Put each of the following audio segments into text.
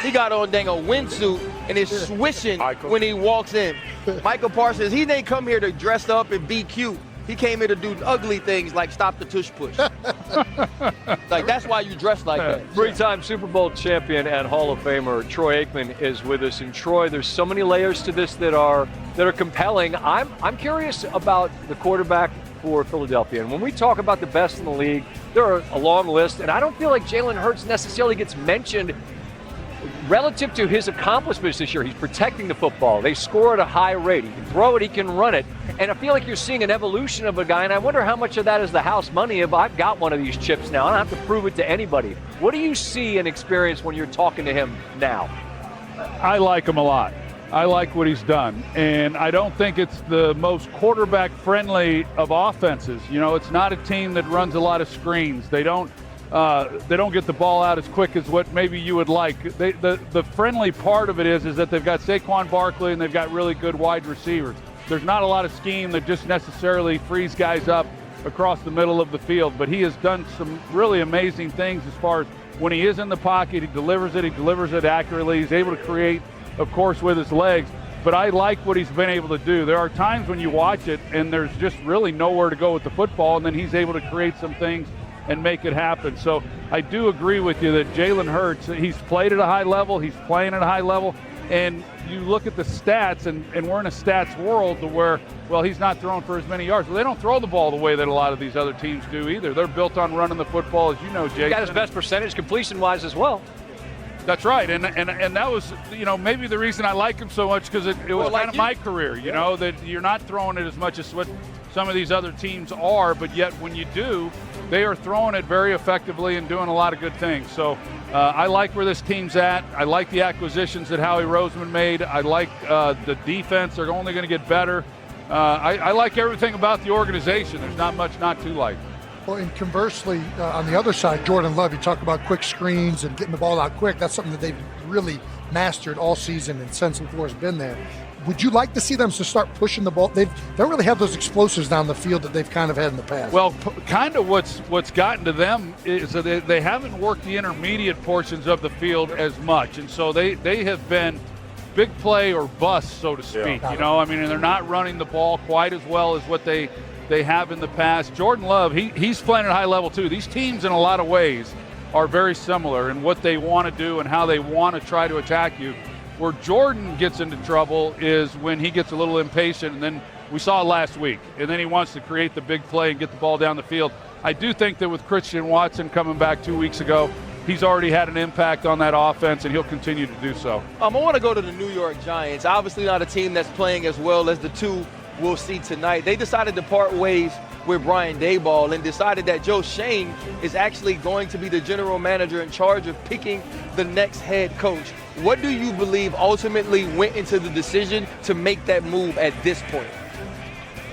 He got on dang a windsuit and is swishing when he walks in. Michael Parsons, he didn't come here to dress up and be cute. He came here to do ugly things like stop the tush push. Like, that's why you dress like that. Three-time Super Bowl champion and Hall of Famer Troy Aikman is with us. And Troy, there's so many layers to this that are compelling. I'm curious about the quarterback for Philadelphia. And when we talk about the best in the league, there are a long list. And I don't feel like Jalen Hurts necessarily gets mentioned relative to his accomplishments this year. He's protecting the football. They score at a high rate. He can throw it, he can run it. And I feel like you're seeing an evolution of a guy, and I wonder how much of that is the house money of I've got one of these chips now. I don't have to prove it to anybody. What do you see and experience when you're talking to him now? I like him a lot. I like what he's done. And I don't think it's the most quarterback-friendly of offenses. You know, it's not a team that runs a lot of screens. They don't get the ball out as quick as what maybe you would like. The friendly part of it is that they've got Saquon Barkley and they've got really good wide receivers. There's not a lot of scheme that just necessarily frees guys up across the middle of the field, but he has done some really amazing things as far as when he is in the pocket, he delivers it accurately. He's able to create, of course, with his legs, but I like what he's been able to do. There are times when you watch it and there's just really nowhere to go with the football, and then he's able to create some things and make it happen. So I do agree with you that Jalen Hurts, he's played at a high level, he's playing at a high level, and you look at the stats, and we're in a stats world to where, well, he's not throwing for as many yards. Well, they don't throw the ball the way that a lot of these other teams do either. They're built on running the football, as you know, Jason. He got his best percentage completion-wise as well. That's right, and that was, you know, maybe the reason I like him so much, because it was kind of my career, you know, that you're not throwing it as much as what some of these other teams are, but yet when you do, they are throwing it very effectively and doing a lot of good things. So I like where this team's at. I like the acquisitions that Howie Roseman made. I like the defense. They're only going to get better. I like everything about the organization. There's not much not to like. Well, and conversely, on the other side, Jordan Love, you talk about quick screens and getting the ball out quick. That's something that they've really mastered all season, and since LaFleur's been there. Would you like to see them to start pushing the ball? They don't really have those explosives down the field that they've kind of had in the past. Well, kind of what's gotten to them is that they haven't worked the intermediate portions of the field as much, and so they have been big play or bust, so to speak. Yeah. You know, I mean, and they're not running the ball quite as well as what they have in the past. Jordan Love, he's playing at a high level too. These teams, in a lot of ways, are very similar in what they want to do and how they want to try to attack you. Where Jordan gets into trouble is when he gets a little impatient, and then we saw it last week, and then he wants to create the big play and get the ball down the field. I do think that with Christian Watson coming back 2 weeks ago, he's already had an impact on that offense, and he'll continue to do so. I want to go to the New York Giants. Obviously not a team that's playing as well as the two we'll see tonight. They decided to part ways with Brian Daboll and decided that Joe Shane is actually going to be the general manager in charge of picking the next head coach. What do you believe ultimately went into the decision to make that move at this point?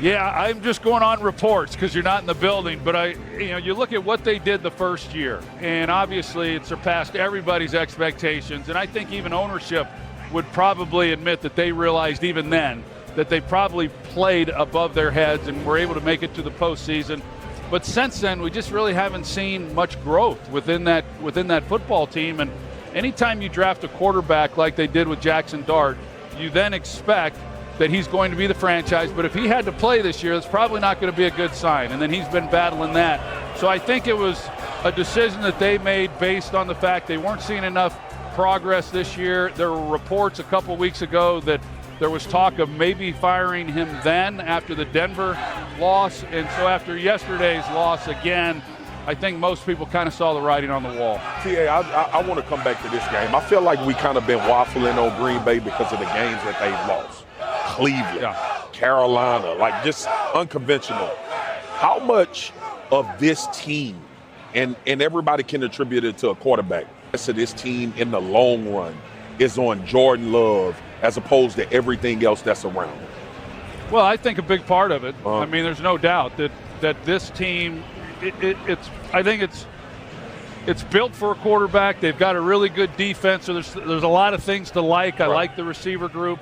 Yeah, I'm just going on reports because you're not in the building, but you look at what they did the first year, and obviously it surpassed everybody's expectations, and I think even ownership would probably admit that they realized even then that they probably played above their heads and were able to make it to the postseason. But since then, we just really haven't seen much growth within that football team. And anytime you draft a quarterback like they did with Jackson Dart, you then expect that he's going to be the franchise. But if he had to play this year, that's probably not going to be a good sign. And then he's been battling that. So I think it was a decision that they made based on the fact they weren't seeing enough progress this year. There were reports a couple weeks ago that there was talk of maybe firing him then after the Denver loss. And so after yesterday's loss again, I think most people kind of saw the writing on the wall. T.A., I want to come back to this game. I feel like we kind of been waffling on Green Bay because of the games that they've lost. Cleveland, Carolina, like just unconventional. How much of this team, and everybody can attribute it to a quarterback, so this team in the long run is on Jordan Love as opposed to everything else that's around him? Well, I think a big part of it, I mean, there's no doubt that this team, I think it's built for a quarterback. They've got a really good defense, so there's a lot of things to like. I like the receiver group,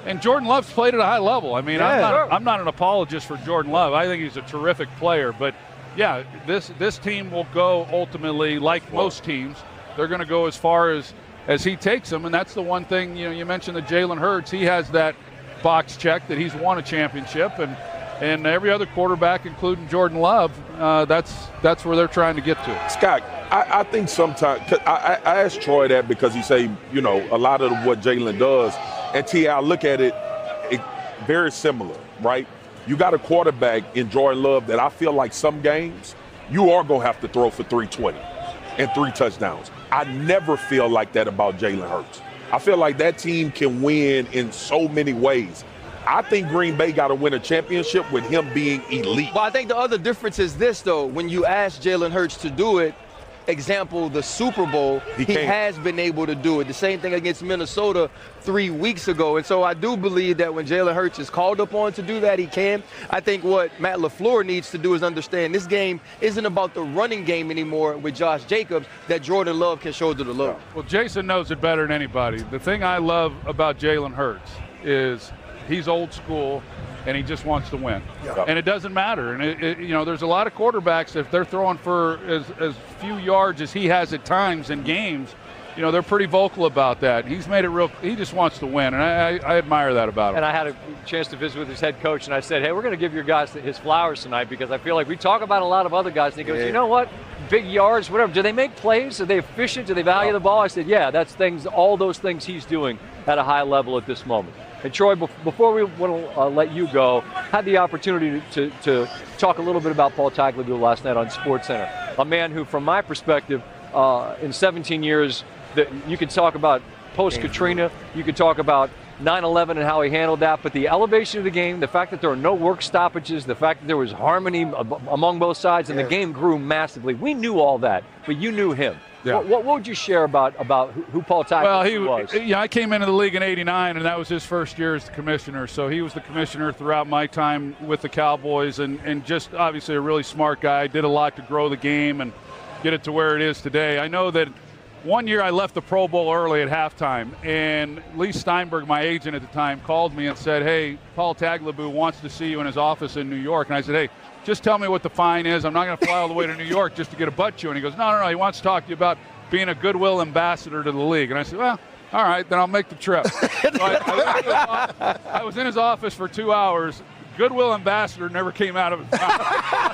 and Jordan Love's played at a high level. I mean, I'm not an apologist for Jordan Love. I think he's a terrific player, but yeah, this team will go ultimately, like most teams, they're going to go as far as as he takes them. And that's the one thing, you mentioned that Jalen Hurts, he has that box check that he's won a championship, and every other quarterback, including Jordan Love, that's where they're trying to get to. Scott, I think sometimes, I asked Troy that because he say, a lot of what Jalen does, and I look at it very similar, right? You got a quarterback in Jordan Love that I feel like some games you are going to have to throw for 320 and 3 touchdowns. I never feel like that about Jalen Hurts. I feel like that team can win in so many ways. I think Green Bay got to win a championship with him being elite. But I think the other difference is this, though. When you ask Jalen Hurts to do it, example, the Super Bowl, he has been able to do it. The same thing against Minnesota 3 weeks ago. And so I do believe that when Jalen Hurts is called upon to do that, he can. I think what Matt LaFleur needs to do is understand this game isn't about the running game anymore with Josh Jacobs, that Jordan Love can shoulder the load. Well, Jason knows it better than anybody. The thing I love about Jalen Hurts is he's old school, and he just wants to win. Yeah. And it doesn't matter. And, there's a lot of quarterbacks, if they're throwing for as few yards as he has at times in games, they're pretty vocal about that. He's made it real. He just wants to win, and I admire that about him. And I had a chance to visit with his head coach, and I said, hey, we're going to give your guys his flowers tonight because I feel like we talk about a lot of other guys. And he goes, you know what? Big yards, whatever. Do they make plays? Are they efficient? Do they value the ball? I said, yeah, that's all those things he's doing at a high level at this moment. And Troy, before we want to let you go, had the opportunity to talk a little bit about Paul Tagliabue last night on SportsCenter, a man who, from my perspective, in 17 years, you can talk about post-Katrina, you can talk about 9/11 and how he handled that, but the elevation of the game, the fact that there were no work stoppages, the fact that there was harmony among both sides, and the game grew massively. We knew all that, but you knew him. Yeah. What would you share about who Paul Tagliabue was? Well, I came into the league in '89, and that was his first year as the commissioner. So he was the commissioner throughout my time with the Cowboys, and just obviously a really smart guy. Did a lot to grow the game and get it to where it is today. I know that one year I left the Pro Bowl early at halftime, and Lee Steinberg, my agent at the time, called me and said, hey, Paul Tagliabue wants to see you in his office in New York. And I said, hey, just tell me what the fine is. I'm not going to fly all the way to New York just to get a butt chew. And he goes, no, he wants to talk to you about being a goodwill ambassador to the league. And I said, well, all right, then I'll make the trip. So I was in his office for 2 hours. Goodwill ambassador never came out of his mouth.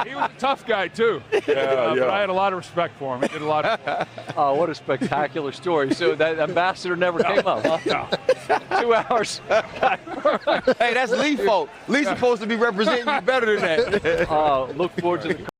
He was a tough guy, too. But I had a lot of respect for him. He did a lot of Oh, what a spectacular story. So that ambassador never came up, huh? No. 2 hours. Hey, that's Lee's fault. Lee's supposed to be representing you better than that. Look forward to the